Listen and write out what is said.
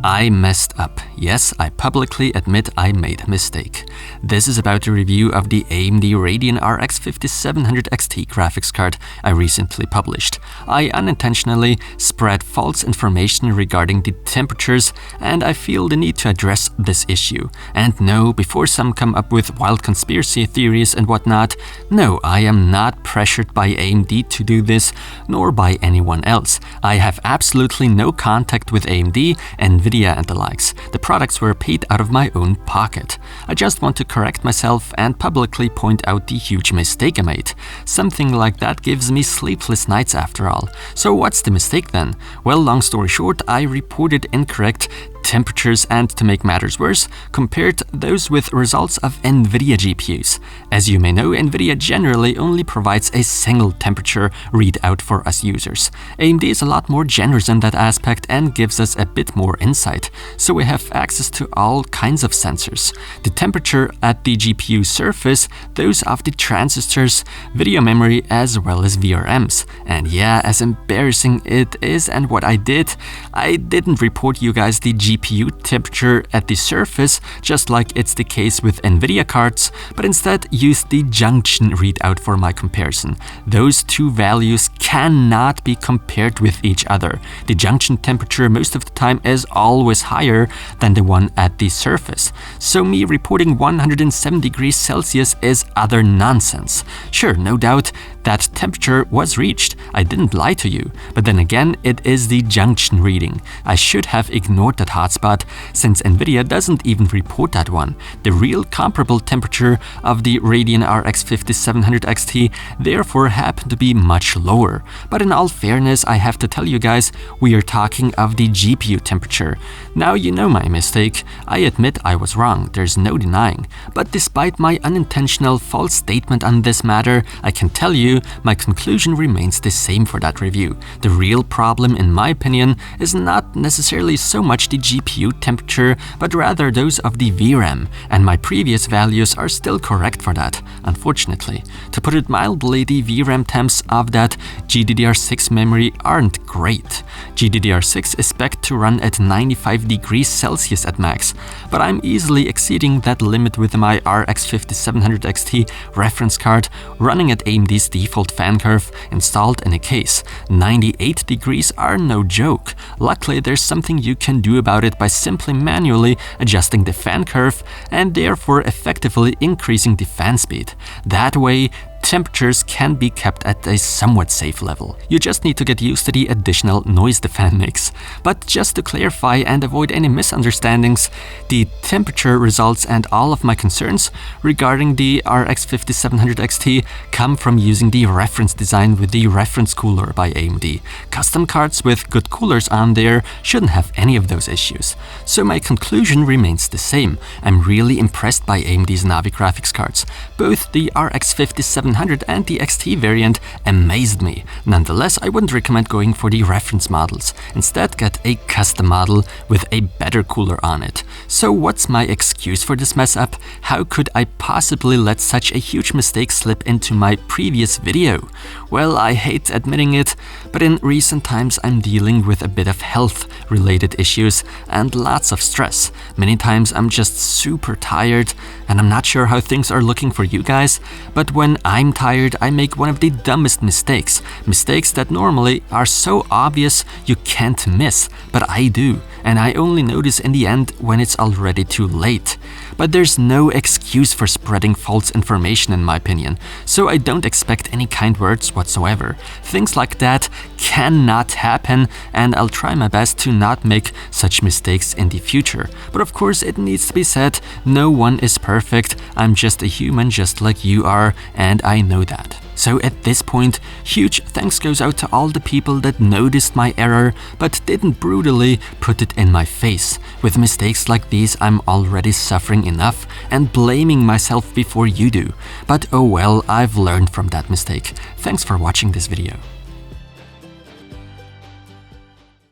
I messed up. Yes, I publicly admit I made a mistake. This is about the review of the AMD Radeon RX 5700 XT graphics card I recently published. I unintentionally spread false information regarding the temperatures, and I feel the need to address this issue. And no, before some come up with wild conspiracy theories and whatnot, no, I am not pressured by AMD to do this, nor by anyone else. I have absolutely no contact with AMD, Nvidia and the likes. The products were paid out of my own pocket. I just want to correct myself and publicly point out the huge mistake I made. Something like that gives me sleepless nights after all. So what's the mistake then? Well, long story short, I reported incorrect temperatures and, to make matters worse, compared those with results of Nvidia GPUs. As you may know, Nvidia generally only provides a single temperature readout for us users. AMD is a lot more generous in that aspect and gives us a bit more insight, so we have access to all kinds of sensors. The temperature at the GPU surface, those of the transistors, video memory, as well as VRMs. And yeah, as embarrassing it is and what I didn't report you guys the GPU temperature at the surface, just like it's the case with Nvidia cards, but instead used the junction readout for my comparison. Those two values cannot be compared with each other. The junction temperature most of the time is always higher than the one at the surface. So me reporting 107 degrees Celsius is utter nonsense. Sure, no doubt that temperature was reached. I didn't lie to you. But then again, it is the junction reading. I should have ignored that hotspot, since Nvidia doesn't even report that one. The real comparable temperature of the Radeon RX 5700 XT therefore happened to be much lower. But in all fairness, I have to tell you guys, we are talking of the GPU temperature. Now you know my mistake. I admit I was wrong, there's no denying. But despite my unintentional false statement on this matter, I can tell you my conclusion remains the same for that review. The real problem, in my opinion, is not necessarily so much the GPU temperature, but rather those of the VRAM, and my previous values are still correct for that, unfortunately. To put it mildly, the VRAM temps of that GDDR6 memory aren't great. GDDR6 is spec'd to run at 95 degrees Celsius at max, but I'm easily exceeding that limit with my RX 5700 XT reference card running at AMD's default fan curve installed in a case. 98 degrees are no joke. Luckily, there's something you can do about it by simply manually adjusting the fan curve and therefore effectively increasing the fan speed. That way, temperatures can be kept at a somewhat safe level. You just need to get used to the additional noise the fan makes. But just to clarify and avoid any misunderstandings, the temperature results and all of my concerns regarding the RX 5700 XT come from using the reference design with the reference cooler by AMD. Custom cards with good coolers on there shouldn't have any of those issues. So my conclusion remains the same. I'm really impressed by AMD's Navi graphics cards. Both the RX 5700 and the XT variant amazed me. Nonetheless, I wouldn't recommend going for the reference models. Instead, get a custom model with a better cooler on it. So what's my excuse for this mess up? How could I possibly let such a huge mistake slip into my previous video? Well, I hate admitting it, but in recent times I'm dealing with a bit of health-related issues and lots of stress. Many times I'm just super tired, and I'm not sure how things are looking for you guys, but when I'm tired, I make one of the dumbest mistakes. Mistakes that normally are so obvious you can't miss, but I do, and I only notice in the end when it's already too late. But there's no excuse for spreading false information in my opinion, so I don't expect any kind words whatsoever. Things like that cannot happen, and I'll try my best to not make such mistakes in the future. But of course, it needs to be said, no one is perfect. I'm just a human just like you are, and I know that. So at this point, huge thanks goes out to all the people that noticed my error but didn't brutally put it in my face. With mistakes like these, I'm already suffering enough and blaming myself before you do. But oh well, I've learned from that mistake. Thanks for watching this video.